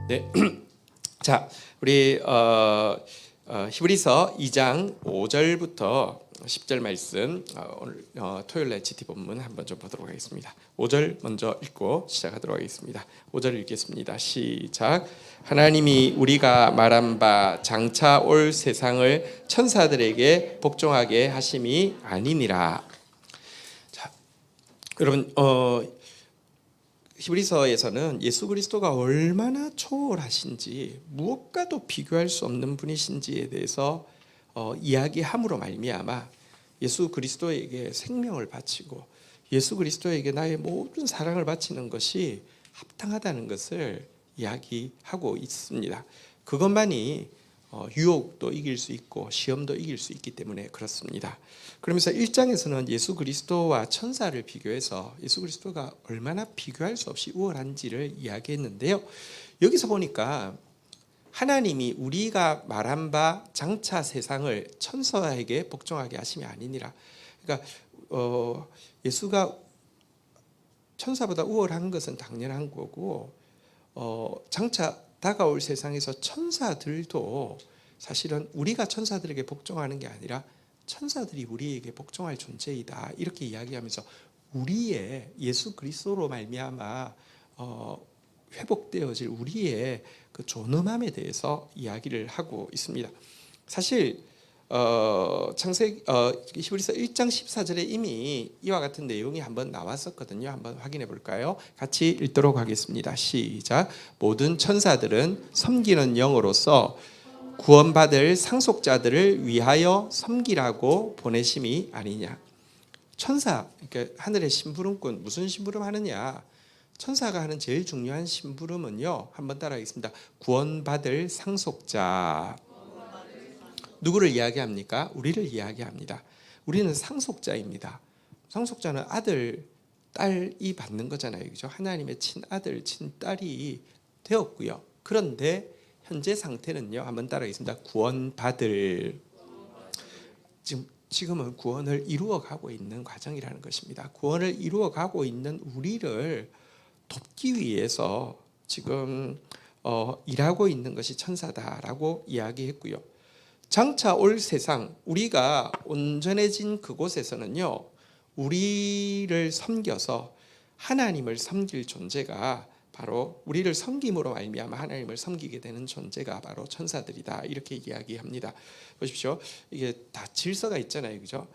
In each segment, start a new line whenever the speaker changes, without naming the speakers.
네, 자 우리 히브리서 2장 5절부터 10절 말씀 오늘 토요일날 GT 본문 한번 좀 보도록 하겠습니다. 5절 먼저 읽고 시작하도록 하겠습니다. 5절 읽겠습니다. 시작. 하나님이 우리가 말한 바 장차 올 세상을 천사들에게 복종하게 하심이 아니니라. 자, 여러분 히브리서에서는 예수 그리스도가 얼마나 초월하신지 무엇과도 비교할 수 없는 분이신지에 대해서 이야기함으로 말미암아 예수 그리스도에게 생명을 바치고 예수 그리스도에게 나의 모든 사랑을 바치는 것이 합당하다는 것을 이야기하고 있습니다. 그것만이 유혹도 이길 수 있고 시험도 이길 수 있기 때문에 그렇습니다. 그러면서 1장에서는 예수 그리스도와 천사를 비교해서 예수 그리스도가 얼마나 비교할 수 없이 우월한지를 이야기했는데요. 여기서 보니까 하나님이 우리가 말한 바 장차 세상을 천사에게 복종하게 하심이 아니니라. 그러니까 예수가 천사보다 우월한 것은 당연한 거고 장차 다가올 세상에서 천사들도 사실은 우리가 천사들에게 복종하는 게 아니라 천사들이 우리에게 복종할 존재이다. 이렇게 이야기하면서 우리의 예수 그리스도로 말미암아 회복되어질 우리의 그 존엄함에 대해서 이야기를 하고 있습니다. 사실 히브리서 1장 14절에 이미 이와 같은 내용이 한번 나왔었거든요. 한번 확인해 볼까요? 같이 읽도록 하겠습니다. 시작. 모든 천사들은 섬기는 영으로서 구원받을 상속자들을 위하여 섬기라고 보내심이 아니냐. 천사, 그러니까 하늘의 심부름꾼, 무슨 심부름 하느냐? 천사가 하는 제일 중요한 심부름은요. 한번 따라하겠습니다. 구원받을 상속자. 누구를 이야기합니까? 우리를 이야기합니다. 우리는 상속자입니다. 상속자는 아들, 딸이 받는 거잖아요. 그죠? 하나님의 친아들, 친딸이 되었고요. 그런데 현재 상태는요. 한번 따라하겠습니다. 구원받을. 지금은 구원을 이루어가고 있는 과정이라는 것입니다. 구원을 이루어가고 있는 우리를 돕기 위해서 지금 일하고 있는 것이 천사다라고 이야기했고요. 장차 올 세상, 우리가 온전해진 그곳에서는요, 우리를 섬겨서 하나님을 섬길 존재가 바로 우리를 섬김으로 말미암아 하나님을 섬기게 되는 존재가 바로 천사들이다. 이렇게 이야기합니다. 보십시오. 이게 다 질서가 있잖아요. 그죠?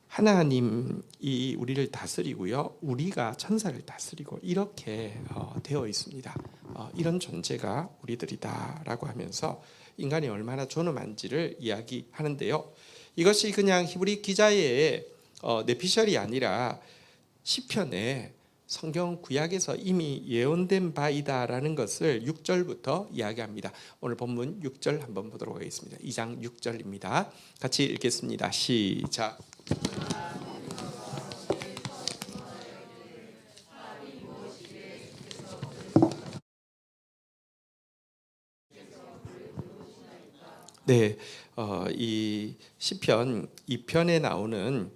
하나님이 우리를 다스리고요. 우리가 천사를 다스리고 이렇게 되어 있습니다. 이런 존재가 우리들이다라고 하면서 인간이 얼마나 존엄한지를 이야기하는데요. 이것이 그냥 히브리 기자의 내피셜이 아니라 시편에 성경 구약에서 이미 예언된 바이다라는 것을 6절부터 이야기합니다. 오늘 본문 6절 한번 보도록 하겠습니다. 2장 6절입니다. 같이 읽겠습니다. 시작. 네, 이 시편 2편에 나오는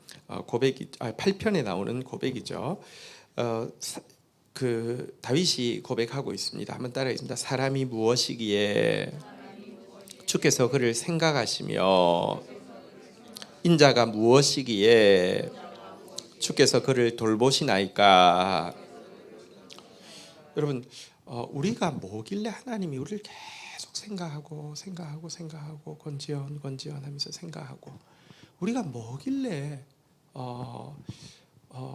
고백이 8편에 나오는 고백이죠. 그 다윗이 고백하고 있습니다. 한번 따라하겠습니다. 사람이 무엇이기에 주께서 그를 생각하시며 인자가 무엇이기에 주께서 그를 돌보시나이까. 여러분, 우리가 뭐길래 하나님이 우리를 계속 생각하고 권지연하면서 생각하고 우리가 뭐길래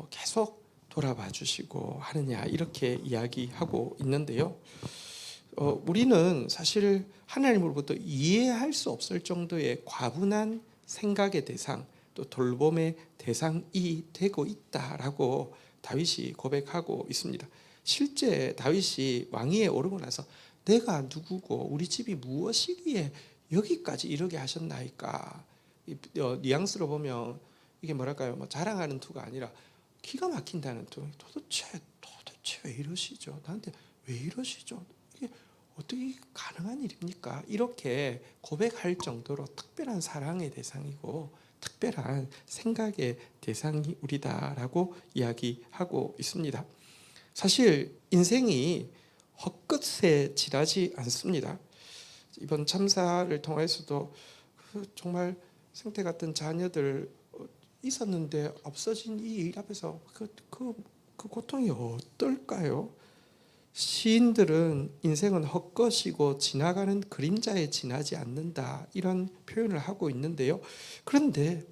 계속 돌아봐 주시고 하느냐 이렇게 이야기하고 있는데요. 우리는 사실 하나님으로부터 이해할 수 없을 정도의 과분한 생각의 대상 또 돌봄의 대상이 되고 있다라고 다윗이 고백하고 있습니다. 실제 다윗이 왕위에 오르고 나서 내가 누구고 우리 집이 무엇이기에 여기까지 이르게 하셨나이까. 뉘앙스로 보면 이게 뭐랄까요? 자랑하는 투가 아니라 기가 막힌다는 투. 도대체 왜 이러시죠? 나한테 왜 이러시죠? 이게 어떻게 가능한 일입니까? 이렇게 고백할 정도로 특별한 사랑의 대상이고 특별한 생각의 대상이 우리다라고 이야기하고 있습니다. 사실 인생이 헛것에 지나지 않습니다. 이번 참사를 통해서도 정말 생태 같은 자녀들 있었는데 없어진 이 일 앞에서 그 고통이 어떨까요? 시인들은 인생은 헛것이고 지나가는 그림자에 지나지 않는다 이런 표현을 하고 있는데요. 그런데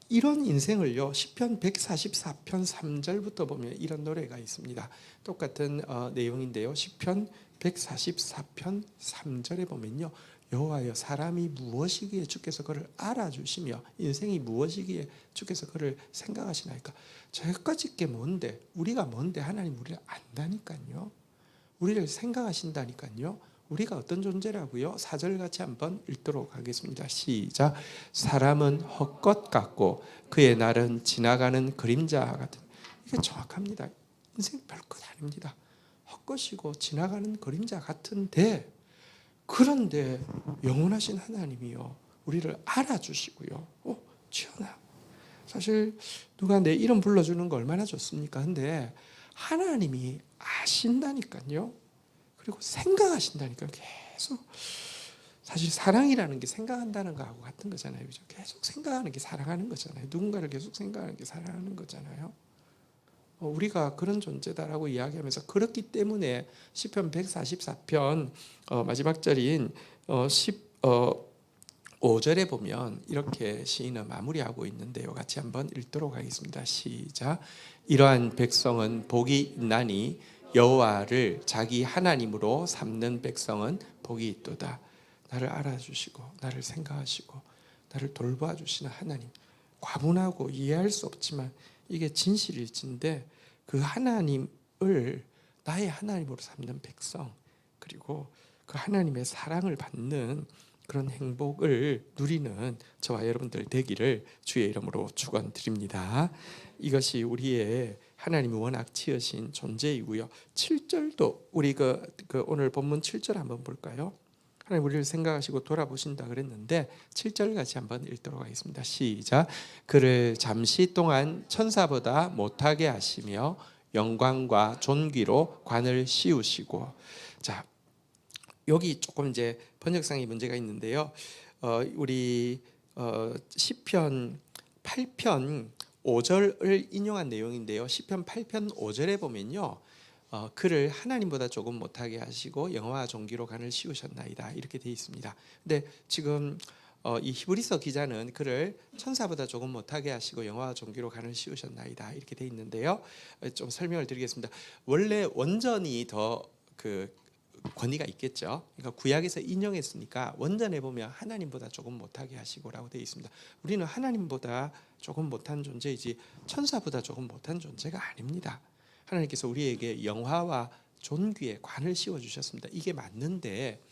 이런 인생을요, 시편 144편 3절부터 보면 이런 노래가 있습니다. 똑같은 내용인데요. 시편 144편 3절에 보면요, 여호와여, 사람이 무엇이기에 주께서 그를 알아주시며 인생이 무엇이기에 주께서 그를 생각하시나이까. 저까짓 게 뭔데, 우리가 뭔데 하나님 우리를 안다니까요. 우리를 생각하신다니까요. 우리가 어떤 존재라고요? 4절 같이 한번 읽도록 하겠습니다. 시작. 사람은 헛것 같고 그의 날은 지나가는 그림자 같은. 이게 정확합니다. 인생 별것 아닙니다. 헛것이고 지나가는 그림자 같은데, 그런데 영원하신 하나님이요, 우리를 알아주시고요. 지연아, 사실 누가 내 이름 불러주는 거 얼마나 좋습니까? 근데 하나님이 아신다니까요. 그리고 생각하신다니까요. 계속. 사실 사랑이라는 게 생각한다는 거하고 같은 거잖아요. 그죠? 계속 생각하는 게 사랑하는 거잖아요. 누군가를 계속 생각하는 게 사랑하는 거잖아요. 우리가 그런 존재다라고 이야기하면서, 그렇기 때문에 시편 144편 마지막 절인 15절에 보면 이렇게 시인은 마무리하고 있는데요. 같이 한번 읽도록 하겠습니다. 시작. 이러한 백성은 복이 있나니 여호와를 자기 하나님으로 삼는 백성은 복이 있도다. 나를 알아주시고 나를 생각하시고 나를 돌봐주시는 하나님, 과분하고 이해할 수 없지만 이게 진실일진데, 그 하나님을 나의 하나님으로 삼는 백성, 그리고 그 하나님의 사랑을 받는 그런 행복을 누리는 저와 여러분들 되기를 주의 이름으로 축원드립니다. 이것이 우리의 하나님이 워낙 지으신 존재이고요. 7절도 우리 오늘 본문 7절 한번 볼까요? 하나님 우리를 생각하시고 돌아보신다 그랬는데 7절 같이 한번 읽도록 하겠습니다. 시작. 그를 잠시 동안 천사보다 못하게 하시며 영광과 존귀로 관을 씌우시고. 자, 여기 조금 이제 번역상의 문제가 있는데요. 우리 시편 8편 5절을 인용한 내용인데요. 시편 8편 5절에 보면요, 그를 하나님보다 조금 못하게 하시고 영화와 존귀로 관을 씌우셨나이다 이렇게 되어 있습니다. 근데 지금 이 히브리서 기자는 그를 천사보다 조금 못하게 하시고 영화와 존귀로 관을 씌우셨나이다 이렇게 되어 있는데요. 좀 설명을 드리겠습니다. 원래 원전이 더 권위가 있겠죠. 그러니까 구약에서 인용했으니까 원전에 보면 하나님보다 조금 못하게 하시고라고 되어 있습니다. 우리는 하나님보다 조금 못한 존재이지 천사보다 조금 못한 존재가 아닙니다. 하나님께서 우리에게 영화와 존귀의 관을 씌워 주셨습니다. 이게 맞는데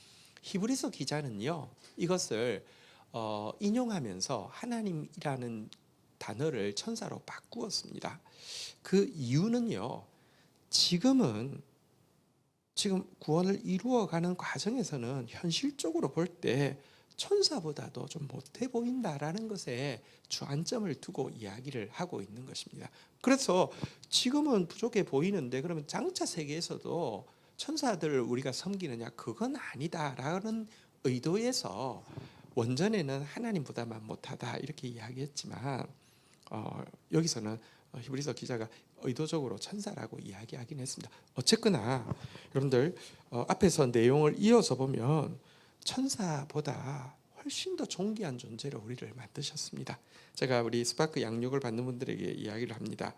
히브리서 기자는요, 이것을 인용하면서 하나님이라는 단어를 천사로 바꾸었습니다. 그 이유는요, 지금 구원을 이루어가는 과정에서는 현실적으로 볼 때 천사보다도 좀 못해 보인다라는 것에 주안점을 두고 이야기를 하고 있는 것입니다. 그래서 지금은 부족해 보이는데, 그러면 장차 세계에서도 천사들을 우리가 섬기느냐, 그건 아니다라는 의도에서 원전에는 하나님보다만 못하다 이렇게 이야기했지만, 여기서는 히브리서 기자가 의도적으로 천사라고 이야기하긴 했습니다. 어쨌거나 여러분들 앞에서 내용을 이어서 보면 천사보다 훨씬 더 존귀한 존재로 우리를 만드셨습니다. 제가 우리 스파크 양육을 받는 분들에게 이야기를 합니다.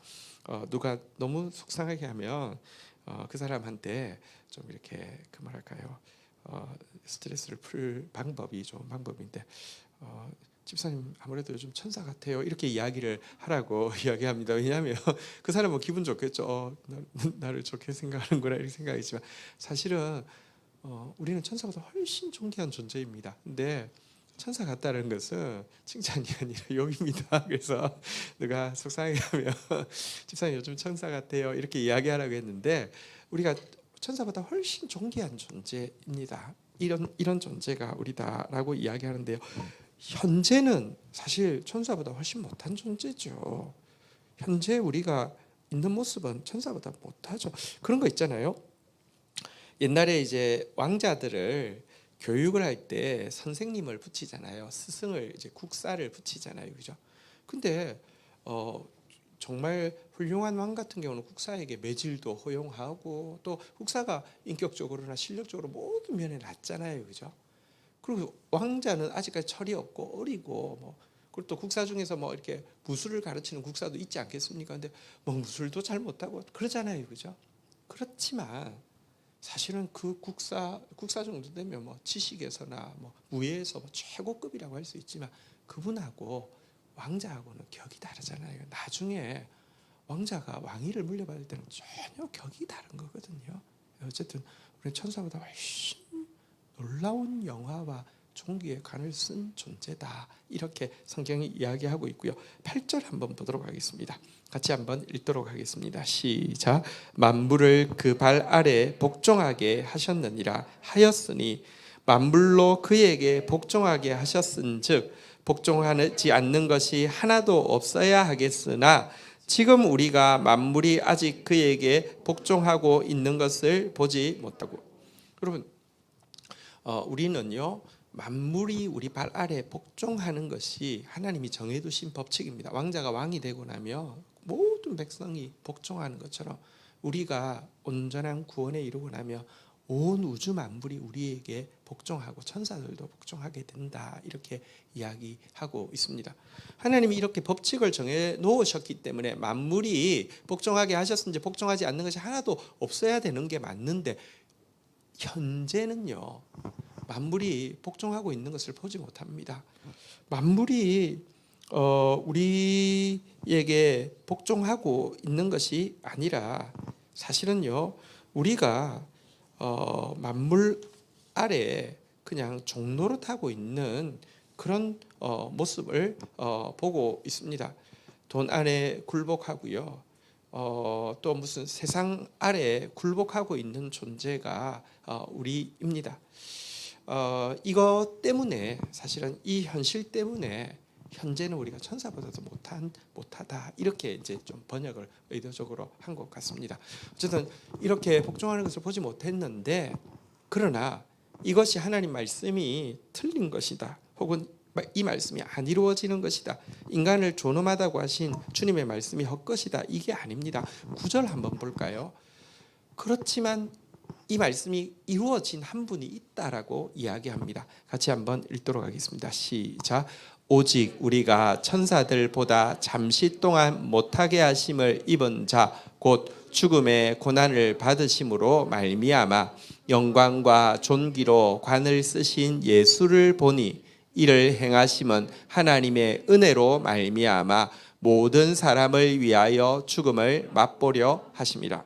누가 너무 속상하게 하면 그 사람한테 좀 이렇게 스트레스를 풀 방법이 좋은 방법인데, 집사님 아무래도 요즘 천사 같아요 이렇게 이야기를 하라고 이야기합니다. 왜냐하면 그 사람은 기분 좋겠죠. 나를 좋게 생각하는구나 이렇게 생각이지만, 사실은 우리는 천사보다 훨씬 존귀한 존재입니다. 근데 천사 같다는 것은 칭찬이 아니라 욕입니다. 그래서 누가 속상해하면 집사님 요즘 천사 같아요 이렇게 이야기하라고 했는데, 우리가 천사보다 훨씬 존귀한 존재입니다. 이런 존재가 우리다라고 이야기하는데요. 현재는 사실 천사보다 훨씬 못한 존재죠. 현재 우리가 있는 모습은 천사보다 못하죠. 그런 거 있잖아요. 옛날에 이제 왕자들을 교육을 할 때 선생님을 붙이잖아요. 스승을 이제 국사를 붙이잖아요, 그죠? 근데 정말 훌륭한 왕 같은 경우는 국사에게 매질도 허용하고 또 국사가 인격적으로나 실력적으로 모든 면에 낮잖아요, 그죠? 그리고 왕자는 아직까지 철이 없고 어리고 그리고 또 국사 중에서 이렇게 무술을 가르치는 국사도 있지 않겠습니까? 근데 무술도 잘 못하고 그러잖아요, 그죠? 그렇지만 사실은 그 국사 정도 되면 지식에서나 무예에서 최고급이라고 할 수 있지만 그분하고 왕자하고는 격이 다르잖아요. 나중에 왕자가 왕위를 물려받을 때는 전혀 격이 다른 거거든요. 어쨌든 우리 천사보다 훨씬 놀라운 영화와 종기의 관을 쓴 존재다. 이렇게 성경이 이야기하고 있고요. 8절 한번 보도록 하겠습니다. 같이 한번 읽도록 하겠습니다. 시작. 만물을 그 발 아래 복종하게 하셨느니라 하였으니 만물로 그에게 복종하게 하셨은즉 복종하지 않는 것이 하나도 없어야 하겠으나 지금 우리가 만물이 아직 그에게 복종하고 있는 것을 보지 못하고. 여러분, 우리는요 만물이 우리 발 아래 복종하는 것이 하나님이 정해두신 법칙입니다. 왕자가 왕이 되고 나면 모든 백성이 복종하는 것처럼 우리가 온전한 구원에 이르고 나면 온 우주 만물이 우리에게 복종하고 천사들도 복종하게 된다. 이렇게 이야기하고 있습니다. 하나님이 이렇게 법칙을 정해 놓으셨기 때문에 만물이 복종하게 하셨은지 복종하지 않는 것이 하나도 없어야 되는 게 맞는데 현재는요 만물이 복종하고 있는 것을 보지 못합니다. 만물이 우리에게 복종하고 있는 것이 아니라 사실은요 우리가 만물 아래 그냥 종노릇하고 있는 그런 모습을 보고 있습니다. 돈 안에 굴복하고요. 또 무슨 세상 아래 굴복하고 있는 존재가 우리입니다. 이것 때문에 사실은 이 현실 때문에 현재는 우리가 천사보다도 못하다 이렇게 이제 좀 번역을 의도적으로 한 것 같습니다. 어쨌든 이렇게 복종하는 것을 보지 못했는데 그러나 이것이 하나님 말씀이 틀린 것이다 혹은 이 말씀이 안 이루어지는 것이다 인간을 존엄하다고 하신 주님의 말씀이 헛것이다 이게 아닙니다. 9절 한번 볼까요? 그렇지만 이 말씀이 이루어진 한 분이 있다라고 이야기합니다. 같이 한번 읽도록 하겠습니다. 시작. 오직 우리가 천사들보다 잠시 동안 못하게 하심을 입은 자 곧 죽음의 고난을 받으심으로 말미암아 영광과 존귀로 관을 쓰신 예수를 보니 이를 행하심은 하나님의 은혜로 말미암아 모든 사람을 위하여 죽음을 맛보려 하심이라.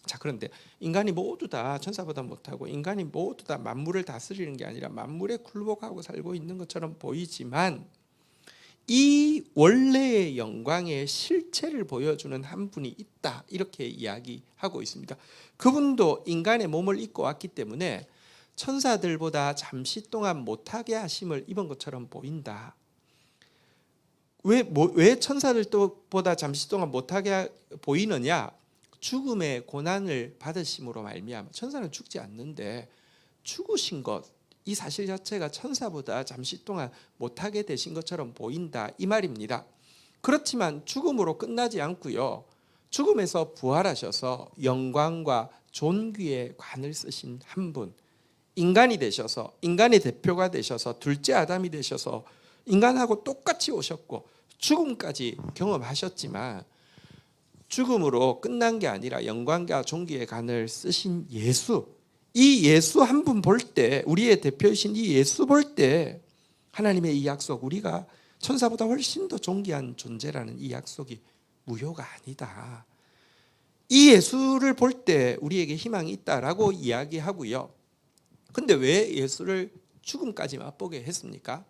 자, 그런데 인간이 모두 다 천사보다 못하고 인간이 모두 다 만물을 다스리는 게 아니라 만물에 굴복하고 살고 있는 것처럼 보이지만 이 원래의 영광의 실체를 보여주는 한 분이 있다 이렇게 이야기하고 있습니다. 그분도 인간의 몸을 입고 왔기 때문에 천사들보다 잠시 동안 못하게 하심을 입은 것처럼 보인다. 왜 천사들보다 잠시 동안 못하게 보이느냐? 죽음의 고난을 받으심으로 말미암아. 천사는 죽지 않는데 죽으신 것, 이 사실 자체가 천사보다 잠시 동안 못하게 되신 것처럼 보인다 이 말입니다. 그렇지만 죽음으로 끝나지 않고요. 죽음에서 부활하셔서 영광과 존귀의 관을 쓰신 한 분, 인간이 되셔서 인간의 대표가 되셔서 둘째 아담이 되셔서 인간하고 똑같이 오셨고 죽음까지 경험하셨지만 죽음으로 끝난 게 아니라 영광과 존귀의 관을 쓰신 예수, 이 예수 한 분 볼 때, 우리의 대표이신 이 예수 볼 때 하나님의 이 약속, 우리가 천사보다 훨씬 더 존귀한 존재라는 이 약속이 무효가 아니다. 이 예수를 볼 때 우리에게 희망이 있다라고 이야기하고요. 근데 왜 예수를 죽음까지 맛보게 했습니까?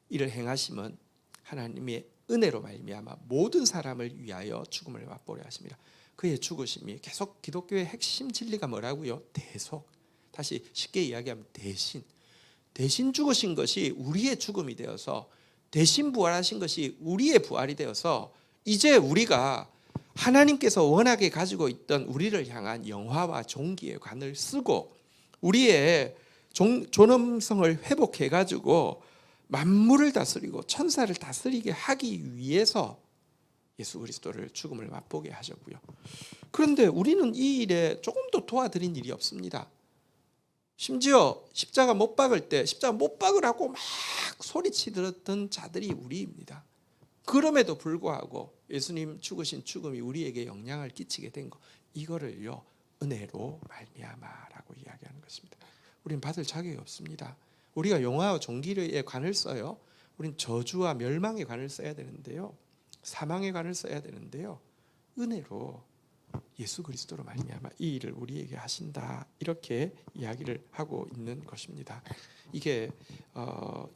이를 행하심은 하나님의 은혜로 말미암아 모든 사람을 위하여 죽음을 맛보려 하십니다. 그의 죽으심이 계속 기독교의 핵심 진리가 뭐라고요? 대속. 다시 쉽게 이야기하면 대신 죽으신 것이 우리의 죽음이 되어서 대신 부활하신 것이 우리의 부활이 되어서 이제 우리가 하나님께서 원하게 가지고 있던 우리를 향한 영화와 종기의 관을 쓰고 우리의 존엄성을 회복해 가지고 만물을 다스리고 천사를 다스리게 하기 위해서 예수 그리스도를 죽음을 맛보게 하셨고요. 그런데 우리는 이 일에 조금도 도와드린 일이 없습니다. 심지어 십자가 못 박을 때 십자가 못 박으라고 막 소리치던 자들이 우리입니다. 그럼에도 불구하고 예수님 죽으신 죽음이 우리에게 영향을 끼치게 된 거, 이거를요 은혜로 말미암아라고 이야기하는 것입니다. 우리는 받을 자격이 없습니다. 우리가 영화와 종기의 관을 써요. 우리는 저주와 멸망의 관을 써야 되는데요, 사망의 관을 써야 되는데요, 은혜로 예수 그리스도로 말미암아 이 일을 우리에게 하신다, 이렇게 이야기를 하고 있는 것입니다. 이게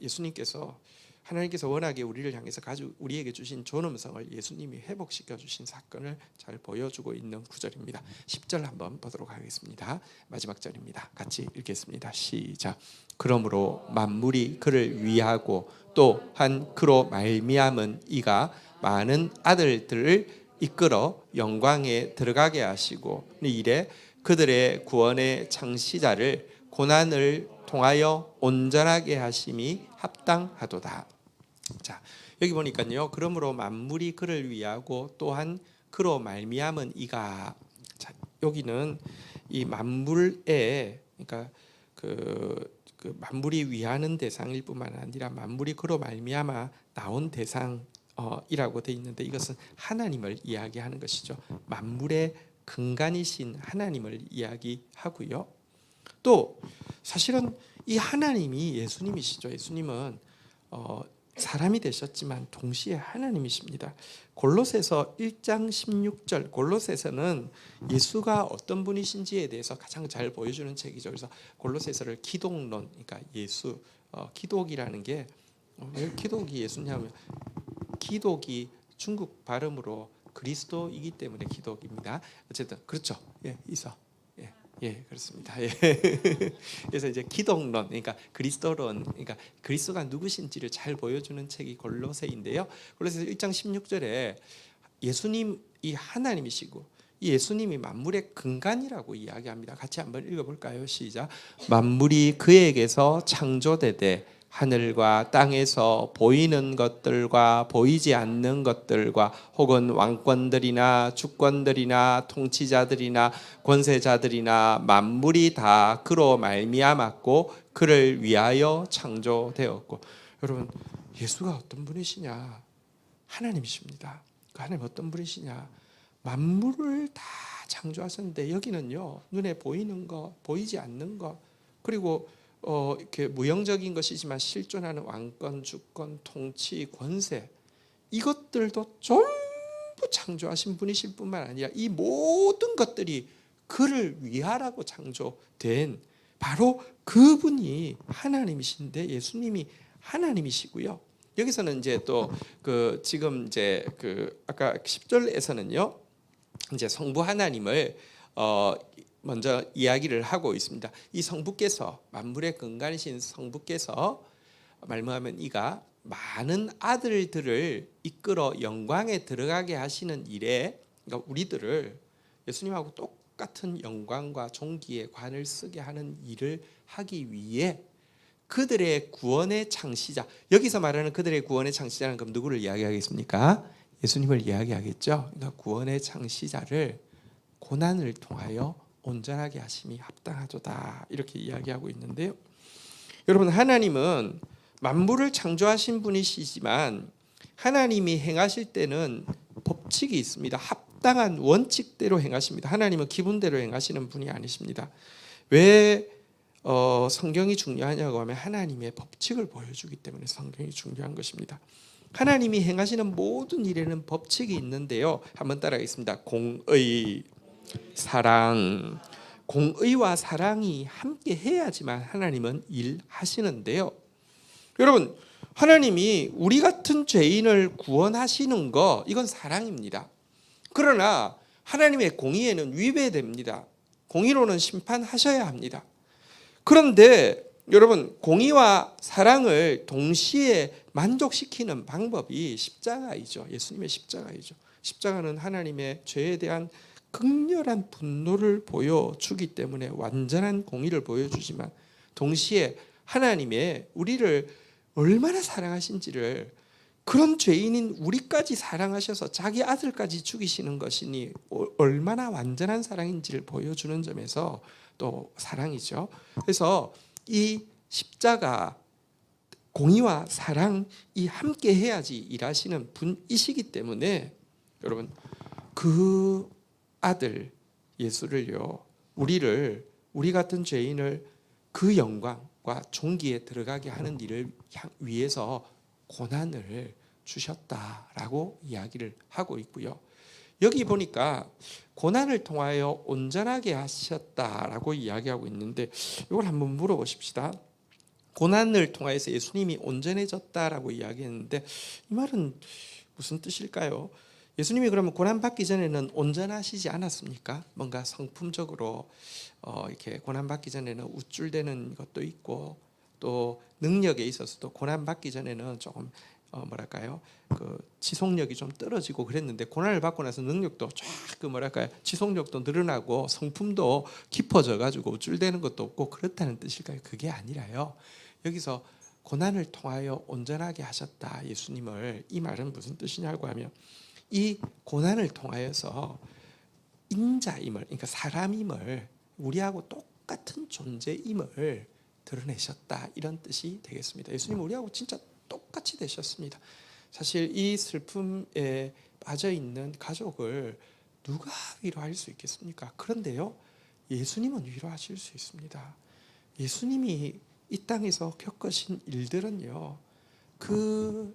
예수님께서, 하나님께서 워낙에 우리를 향해서 가지고 우리에게 주신 존엄성을 예수님이 회복시켜 주신 사건을 잘 보여주고 있는 구절입니다. 10절 한번 보도록 하겠습니다. 마지막 절입니다. 같이 읽겠습니다. 시작. 그러므로 만물이 그를 위하고 또한 그로 말미암은 이가 많은 아들들을 이끌어 영광에 들어가게 하시고 이래 그들의 구원의 창시자를 고난을 통하여 온전하게 하심이 합당하도다. 자, 여기 보니까요, 그러므로 만물이 그를 위하고 또한 그로 말미암은 이가, 자, 여기는 이 만물에, 그러니까 그 만물이 위하는 대상일 뿐만 아니라 만물이 그로 말미암아 나온 대상 이라고 되어 있는데, 이것은 하나님을 이야기하는 것이죠. 만물의 근간이신 하나님을 이야기하고요. 또 사실은 이 하나님이 예수님이시죠. 예수님은 사람이 되셨지만 동시에 하나님이십니다. 골로새서 1장 16절, 골로새서는 예수가 어떤 분이신지에 대해서 가장 잘 보여주는 책이죠. 그래서 골로새서를 기독론, 그러니까 예수, 기독이라는 게 왜 기독이 예수냐면 기독이 중국 발음으로 그리스도이기 때문에 기독입니다. 어쨌든 그렇죠. 예, 있어. 예, 그렇습니다. 예. 그래서 이제 기독론, 그러니까 그리스도론, 그러니까 그리스도가 누구신지를 잘 보여주는 책이 골로새인데요. 골로새 1장 16절에 예수님이 하나님이시고 이 예수님이 만물의 근간이라고 이야기합니다. 같이 한번 읽어볼까요? 시작. 만물이 그에게서 창조되되 하늘과 땅에서 보이는 것들과 보이지 않는 것들과 혹은 왕권들이나 주권들이나 통치자들이나 권세자들이나 만물이 다 그로 말미암았고 그를 위하여 창조되었고. 여러분, 예수가 어떤 분이시냐? 하나님이십니다. 그 하나님 어떤 분이시냐? 만물을 다 창조하셨는데 여기는요, 눈에 보이는 거, 보이지 않는 거, 그리고 이렇게 무형적인 것이지만 실존하는 왕권, 주권, 통치, 권세, 이것들도 전부 창조하신 분이실 뿐만 아니라 이 모든 것들이 그를 위하라고 창조된 바로 그분이 하나님이신데, 예수님이 하나님이시고요. 여기서는 이제 또 지금 이제 아까 10절에서는요, 이제 성부 하나님을 먼저 이야기를 하고 있습니다. 이 성부께서, 만물의 근간이신 성부께서 말미암은 이가 많은 아들들을 이끌어 영광에 들어가게 하시는 일에, 그러니까 우리들을 예수님하고 똑같은 영광과 존귀의 관을 쓰게 하는 일을 하기 위해 그들의 구원의 창시자, 여기서 말하는 그들의 구원의 창시자는 그럼 누구를 이야기하겠습니까? 예수님을 이야기하겠죠. 그러니까 구원의 창시자를 고난을 통하여 온전하게 하심이 합당하도다, 이렇게 이야기하고 있는데요. 여러분, 하나님은 만물을 창조하신 분이시지만 하나님이 행하실 때는 법칙이 있습니다. 합당한 원칙대로 행하십니다. 하나님은 기분대로 행하시는 분이 아니십니다. 왜 성경이 중요하냐고 하면 하나님의 법칙을 보여주기 때문에 성경이 중요한 것입니다. 하나님이 행하시는 모든 일에는 법칙이 있는데요. 한번 따라하겠습니다. 공의, 사랑, 공의와 사랑이 함께 해야지만 하나님은 일하시는데요. 여러분, 하나님이 우리 같은 죄인을 구원하시는 거, 이건 사랑입니다. 그러나 하나님의 공의에는 위배됩니다. 공의로는 심판하셔야 합니다. 그런데 여러분, 공의와 사랑을 동시에 만족시키는 방법이 십자가이죠. 예수님의 십자가이죠. 십자가는 하나님의 죄에 대한 극렬한 분노를 보여주기 때문에 완전한 공의를 보여주지만 동시에 하나님의 우리를 얼마나 사랑하신지를, 그런 죄인인 우리까지 사랑하셔서 자기 아들까지 죽이시는 것이니 얼마나 완전한 사랑인지를 보여주는 점에서 또 사랑이죠. 그래서 이 십자가, 공의와 사랑이 함께 해야지 일하시는 분이시기 때문에 여러분, 그 아들 예수를요, 우리 같은 죄인을 그 영광과 존귀에 들어가게 하는 일을 위해서 고난을 주셨다라고 이야기를 하고 있고요. 여기 보니까 고난을 통하여 온전하게 하셨다라고 이야기하고 있는데, 이걸 한번 물어보십시다. 고난을 통하여서 예수님이 온전해졌다라고 이야기했는데 이 말은 무슨 뜻일까요? 예수님이 그러면 고난 받기 전에는 온전하시지 않았습니까? 뭔가 성품적으로 이렇게 고난 받기 전에는 우쭐대는 것도 있고, 또 능력에 있어서도 고난 받기 전에는 조금 뭐랄까요, 그 지속력이 좀 떨어지고 그랬는데, 고난을 받고 나서 능력도 쫙 지속력도 늘어나고 성품도 깊어져 가지고 우쭐대는 것도 없고 그렇다는 뜻일까요? 그게 아니라요, 여기서 고난을 통하여 온전하게 하셨다 예수님을, 이 말은 무슨 뜻이냐고 하면, 이 고난을 통하여서 인자임을, 그러니까 사람임을, 우리하고 똑같은 존재임을 드러내셨다, 이런 뜻이 되겠습니다. 예수님 우리하고 진짜 똑같이 되셨습니다. 사실 이 슬픔에 빠져 있는 가족을 누가 위로할 수 있겠습니까? 그런데요, 예수님은 위로하실 수 있습니다. 예수님이 이 땅에서 겪으신 일들은요, 그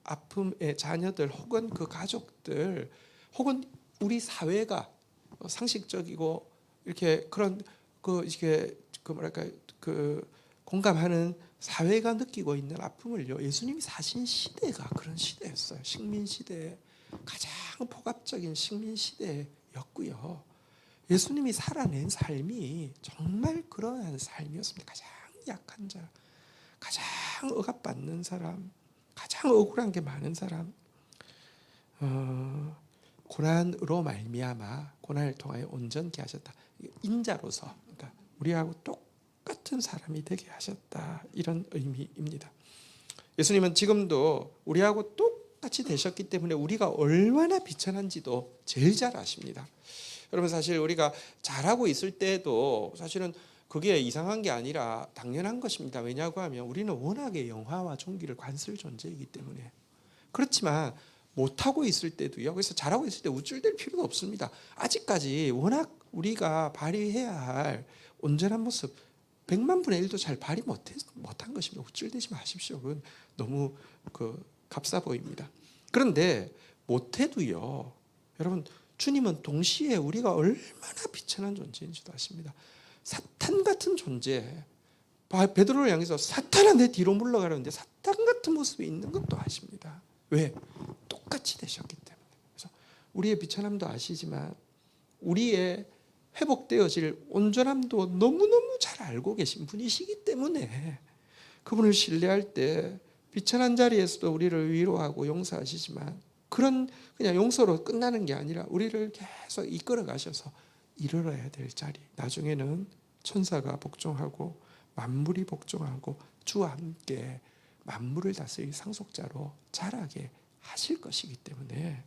아픔의 자녀들 혹은 그 가족들 혹은 우리 사회가 상식적이고 이렇게 그런 공감하는 사회가 느끼고 있는 아픔을요, 예수님이 사신 시대가 그런 시대였어요. 식민 시대, 가장 폭압적인 식민 시대였고요. 예수님이 살아낸 삶이 정말 그러한 삶이었습니다. 가장 약한 자, 가장 억압받는 사람, 가장 억울한 게 많은 사람, 고난으로 말미암아 고난을 통하여 온전케 하셨다. 인자로서, 그러니까 우리하고 똑같은 사람이 되게 하셨다, 이런 의미입니다. 예수님은 지금도 우리하고 똑같이 되셨기 때문에 우리가 얼마나 비천한지도 제일 잘 아십니다. 여러분, 사실 우리가 잘하고 있을 때도 사실은 그게 이상한 게 아니라 당연한 것입니다. 왜냐고 하면 우리는 워낙에 영화와 존귀를 관쓸 존재이기 때문에. 그렇지만 못하고 있을 때도요, 그래서 잘하고 있을 때 우쭐댈 필요도 없습니다. 아직까지 워낙 우리가 발휘해야 할 온전한 모습 100만 분의 1도 잘 발휘 못한 것입니다. 우쭐대지 마십시오. 그건 너무 값싸 보입니다. 그런데 못해도요, 여러분, 주님은 동시에 우리가 얼마나 비천한 존재인지도 아십니다. 사탄 같은 존재, 베드로를 향해서 사탄아 내 뒤로 물러가라는데 사탄 같은 모습이 있는 것도 아십니다. 왜? 똑같이 되셨기 때문에. 그래서 우리의 비천함도 아시지만 우리의 회복되어질 온전함도 너무너무 잘 알고 계신 분이시기 때문에 그분을 신뢰할 때 비천한 자리에서도 우리를 위로하고 용서하시지만, 그런 그냥 용서로 끝나는 게 아니라 우리를 계속 이끌어 가셔서 이르러야 될 자리, 나중에는 천사가 복종하고 만물이 복종하고 주와 함께 만물을 다스릴 상속자로 자라게 하실 것이기 때문에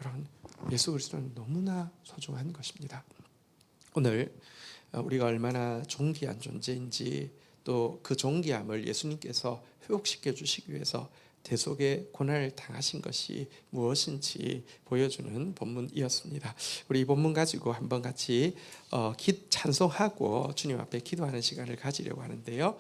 여러분, 예수 그리스도는 너무나 소중한 것입니다. 오늘 우리가 얼마나 존귀한 존재인지, 또 그 존귀함을 예수님께서 회복시켜 주시기 위해서 대속의 고난을 당하신 것이 무엇인지 보여주는 본문이었습니다. 우리 이 본문 가지고 한번 같이 찬송하고 주님 앞에 기도하는 시간을 가지려고 하는데요.